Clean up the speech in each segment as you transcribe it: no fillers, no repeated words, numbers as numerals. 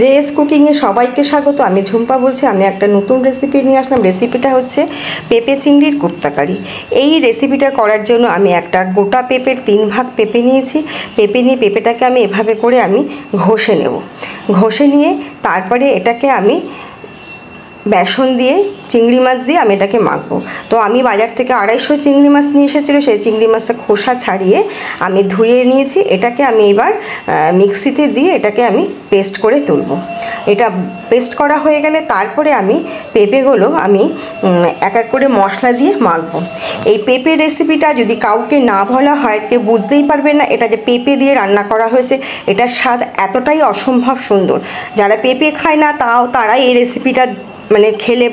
JS কুকিংয়ে সবাইকে স্বাগত। আমি ঝুম্পা বলছি। আমি একটা নতুন রেসিপি নিয়ে আসলাম। রেসিপিটা হচ্ছে পেঁপে চিংড়ির কোপ্তাকারি। এই রেসিপিটা করার জন্য আমি একটা গোটা পেঁপের 3 ভাগ পেঁপে নিয়েছি। পেঁপে নিয়ে পেঁপেটাকে আমি এভাবে করে আমি ঘষে নেব। ঘষে নিয়ে তারপরে এটাকে আমি বেসন দিয়ে চিংড়ি মাছ দিয়ে আমি এটাকে মাখবো। তো আমি বাজার থেকে 250 চিংড়ি মাছ নিয়ে এসেছিলো। সেই চিংড়ি মাছটা খোসা ছাড়িয়ে আমি ধুয়ে নিয়েছি। এটাকে আমি এবার মিক্সিতে দিয়ে এটাকে আমি পেস্ট করে তুলব। এটা পেস্ট করা হয়ে গেলে তারপরে আমি পেঁপেগুলো আমি এক এক করে মশলা দিয়ে মাখবো। এই পেঁপে রেসিপিটা যদি কাউকে না বলা হয় কেউ বুঝতেই পারবেন না এটা যে পেঁপে দিয়ে রান্না করা হয়েছে। এটার স্বাদ এতটাই অসম্ভব সুন্দর। যারা পেঁপে খায় না তারা এই রেসিপিটা মানে খেলে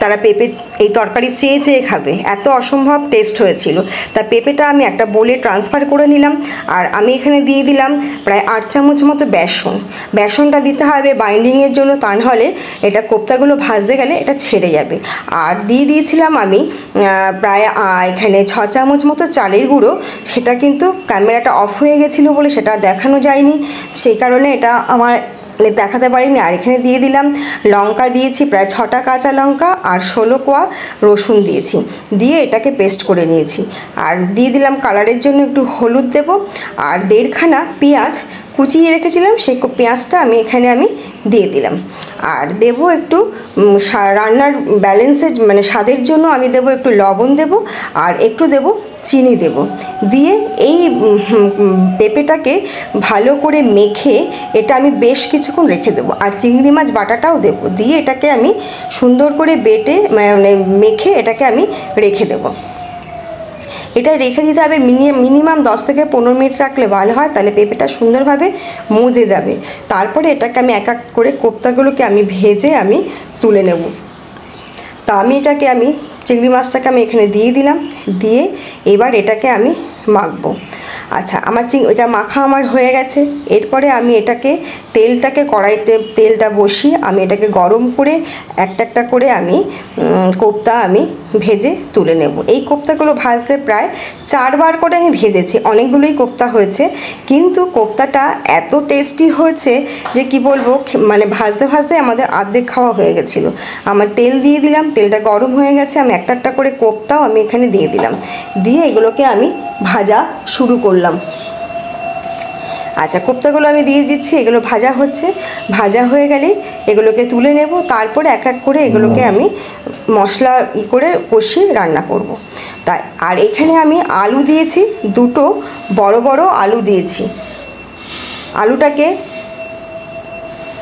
তারা পেঁপে এই তরকারি চেয়ে চেয়ে খাবে, এত অসম্ভব টেস্ট হয়েছিল। তা পেঁপেটা আমি একটা বোলে ট্রান্সফার করে নিলাম। আর আমি এখানে দিয়ে দিলাম প্রায় 8 চামচ মতো বেসন। বেসনটা দিতে হবে বাইন্ডিংয়ের জন্য, তা নাহলে এটা কোপ্তাগুলো ভাজতে গেলে এটা ছেড়ে যাবে। আর দিয়ে দিয়েছিলাম আমি প্রায় এখানে 6 চামচ মতো চালের গুঁড়ো। সেটা কিন্তু ক্যামেরাটা অফ হয়ে গেছিলো বলে সেটা দেখানো যায়নি, সেই কারণে এটা আমার দেখাতে পারিনি। আর এখানে দিয়ে দিলাম লঙ্কা দিয়েছি প্রায় 6টা কাঁচা লঙ্কা আর 16 কোয়া রসুন দিয়েছি। দিয়ে এটাকে পেস্ট করে নিয়েছি। আর দিয়ে দিলাম কালারের জন্য একটু হলুদ দেব। আর 1.5 খানা পেঁয়াজ কুচিয়ে রেখেছিলাম, সেই পেঁয়াজটা এখানে আমি দিয়ে দিলাম। আর দেব একটু রান্নার ব্যালেন্সের মানে স্বাদের জন্য আমি দেব একটু লবণ দেব আর একটু দেব চিনি দেব। দিয়ে এই পেঁপেটাকে ভালো করে মেখে এটা আমি বেশ কিছুক্ষণ রেখে দেবো। আর চিংড়ি মাছ বাটাটাও দেবো। দিয়ে এটাকে আমি সুন্দর করে বেটে মানে মেখে এটাকে আমি রেখে দেবো। এটা রেখে দিতে হবে মিনিমাম 10 থেকে 15 মিনিট রাখলে ভালো হয়, তাহলে পেঁপেটা সুন্দরভাবে মজে যাবে। তারপরে এটাকে আমি এক এক করে কোপ্তাগুলোকে আমি ভেজে আমি তুলে নেব। তা আমি চিংড়ি মাছটাকে আমি এখানে দিয়ে দিলাম। দিয়ে এবার এটাকে আমি মাখবো। আচ্ছা, আমার এটা মাখা আমার হয়ে গেছে। এরপরে আমি এটাকে কড়াইতে তেলটা বসিয়ে আমি এটাকে গরম করে একটা একটা করে আমি কোপ্তা আমি ভেজে তুলে নেব। এই কোপ্তাগুলো ভাজতে প্রায় 4 বার করে আমি ভেজেছি। অনেকগুলোই কোপ্তা হয়েছে, কিন্তু কোপ্তাটা এত টেস্টি হয়েছে যে কি বলবো, মানে ভাজতে ভাজতে আমাদের অর্ধেক খাওয়া হয়ে গেছিলো। আমার তেল দিয়ে দিলাম, তেলটা গরম হয়ে গেছে। আমি একটা একটা করে কোপ্তাও আমি এখানে দিয়ে দিলাম। দিয়ে এগুলোকে আমি ভাজা শুরু করলাম। আচ্ছা, কোপ্তাগুলো আমি দিয়ে দিচ্ছি, এগুলো ভাজা হচ্ছে। ভাজা হয়ে গেলে এগুলোকে তুলে নেব। তারপরে এক এক করে এগুলোকে আমি মশলা করে কষিয়ে রান্না করব। তাই আর এখানে আমি আলু দিয়েছি, 2টো বড় বড় আলু দিয়েছি। আলুটাকে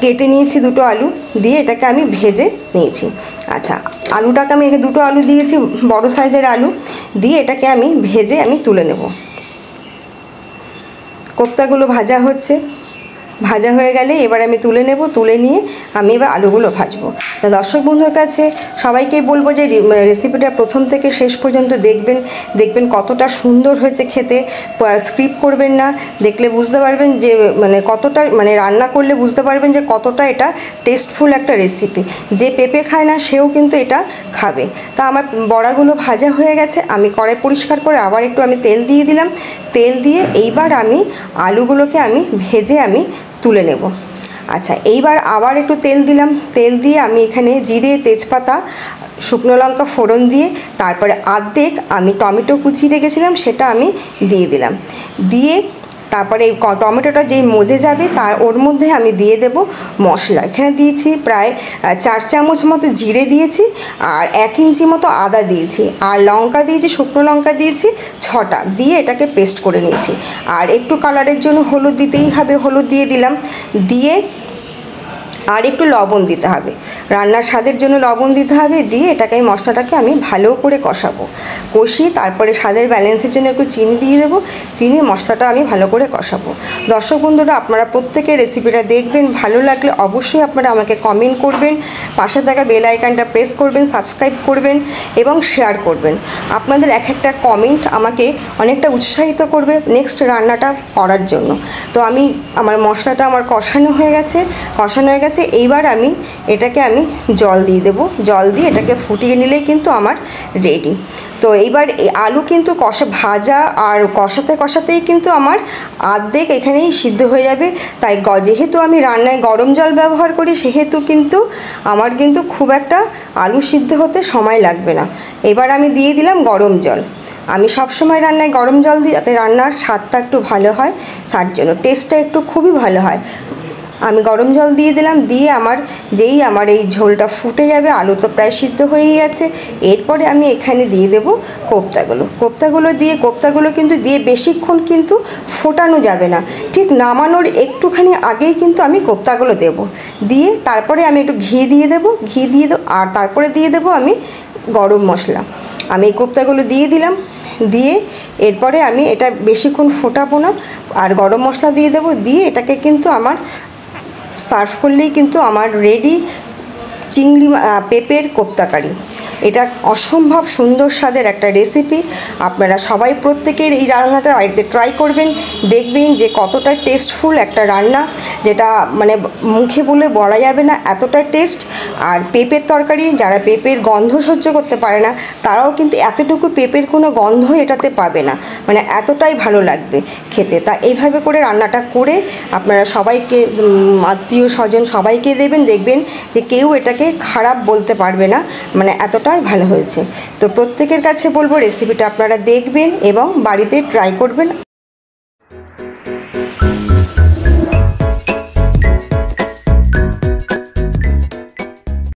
কেটে নিয়েছি, 2টো আলু দিয়ে এটাকে আমি ভেজে নিয়েছি। আচ্ছা, আলুটাকে আমি 2টো আলু দিয়েছি, বড় সাইজের আলু দিয়ে এটাকে আমি ভেজে আমি তুলে নেব। কোপ্তাগুলো ভাজা হচ্ছে, ভাজা হয়ে গেলে এবার আমি তুলে নেব। তুলে নিয়ে আমি এবার আলুগুলো ভাজবো। তা দর্শক বন্ধুর কাছে সবাইকেই বলবো যে রেসিপিটা প্রথম থেকে শেষ পর্যন্ত দেখবেন কতটা সুন্দর হয়েছে খেতে। স্কিপ করবেন না, দেখলে বুঝতে পারবেন যে মানে কতটা মানে রান্না করলে বুঝতে পারবেন যে কতটা এটা টেস্টফুল একটা রেসিপি। যে পেঁপে খায় না সেও কিন্তু এটা খাবে। তা আমার বড়াগুলো ভাজা হয়ে গেছে। আমি কড়াই পরিষ্কার করে আবার একটু আমি তেল দিয়ে দিলাম। তেল দিয়ে এইবার আমি আলুগুলোকে আমি ভেজে আমি তুলে নেব। আচ্ছা, এইবার আবার একটু তেল দিলাম। তেল দিয়ে আমি এখানে জিরে, তেজপাতা, শুকনো লঙ্কা ফোড়ন দিয়ে তারপরে অর্ধেক আমি টমেটো কুচিয়ে রেখেছিলাম সেটা আমি দিয়ে দিলাম। দিয়ে তারপরে এই টমেটোটা যেই মজে যাবে ওর মধ্যে আমি দিয়ে দেব মশলা। এখানে দিয়েছি প্রায় 4 চামচ মতো জিরে দিয়েছি আর 1 ইঞ্চি মতো আদা দিয়েছি। আর লঙ্কা দিয়েছি, শুকনো লঙ্কা দিয়েছি 6টা, দিয়ে এটাকে পেস্ট করে নিয়েছি। আর একটু কালারের জন্য হলুদ দিতেই হবে, হলুদ দিয়ে দিলাম। দিয়ে আর একটু লবণ দিতে হবে, রান্নার স্বাদের জন্য লবণ দিতে হবে। দিয়ে এটাকে মশলাটাকে আমি ভালো করে কষাবো। কষিয়ে তারপরে স্বাদের ব্যালেন্সের জন্য একটু চিনি দিয়ে দেবো। চিনি মশলাটা আমি ভালো করে কষাবো। দর্শক বন্ধুরা, আপনারা প্রত্যেকে রেসিপিটা দেখবেন, ভালো লাগলে অবশ্যই আপনারা আমাকে কমেন্ট করবেন, পাশে থাকা বেল আইকনটা প্রেস করবেন, সাবস্ক্রাইব করবেন এবং শেয়ার করবেন। আপনাদের এক একটা কমেন্ট আমাকে অনেকটা উৎসাহিত করবে নেক্সট রান্নাটা করার জন্য। তো আমার মশলাটা কষানো হয়ে গেছে। গেছে। এইবার আমি এটাকে জল দিয়ে দেবো, জল দিয়ে এটাকে ফুটিয়ে নিলেই কিন্তু আমার রেডি। তো এইবার আলু কিন্তু ভাজা আর কষাতেই কিন্তু আমার অর্ধেক এখানেই সিদ্ধ হয়ে যাবে। তাই যেহেতু আমি রান্নায় গরম জল ব্যবহার করি, সেহেতু কিন্তু আমার কিন্তু খুব একটা আলু সিদ্ধ হতে সময় লাগবে না। এবার আমি দিয়ে দিলাম গরম জল। আমি সবসময় রান্নায় গরম জল দিই, যাতে রান্নার স্বাদটা একটু ভালো হয়, তার জন্য টেস্টটা একটু খুবই ভালো হয়। আমি গরম জল দিয়ে দিলাম, দিয়ে আমার এই ঝোলটা ফুটে যাবে, আলু তো প্রায় সিদ্ধ হয়েই গেছে। এরপরে আমি এখানে দিয়ে দেব কোপ্তাগুলো কিন্তু দিয়ে বেশিক্ষণ কিন্তু ফোটানো যাবে না, ঠিক নামানোর একটুখানি আগেই কিন্তু আমি কোপ্তাগুলো দেব। দিয়ে তারপরে আমি একটু ঘি দিয়ে দেবো, আর তারপরে দিয়ে দেবো আমি গরম মশলা। আমি এই কোপ্তাগুলো দিয়ে দিলাম, দিয়ে এরপরে আমি এটা বেশিক্ষণ ফোটাবো না, আর গরম মশলা দিয়ে দেবো। দিয়ে এটাকে কিন্তু আমার সার্ভ করলেই কিন্তু আমার রেডি চিংড়ি পেঁপের কোপ্তাকারি। এটা অসম্ভব সুন্দর স্বাদের একটা রেসিপি। আপনারা সবাই প্রত্যেকের এই রান্নাটা বাড়িতে ট্রাই করবেন, দেখবেন যে কতটা টেস্টফুল একটা রান্না, যেটা মানে মুখে বলে বলা যাবে না, এতটা টেস্ট। আর পেঁপের তরকারি, যারা পেঁপের গন্ধ সহ্য করতে পারে না, তারাও কিন্তু এতটুকু পেঁপের কোনো গন্ধ এটাতে পাবে না, মানে এতটাই ভালো লাগবে খেতে। তা এইভাবে করে রান্নাটা করে আপনারা সবাইকে, আত্মীয় স্বজন সবাইকে দেবেন, দেখবেন যে কেউ এটাকে খারাপ বলতে পারবে না, মানে এতটাই ভালো হয়েছে। তো প্রত্যেকের কাছে বলবো রেসিপিটা আপনারা দেখবেন এবং বাড়িতে ট্রাই করবেন।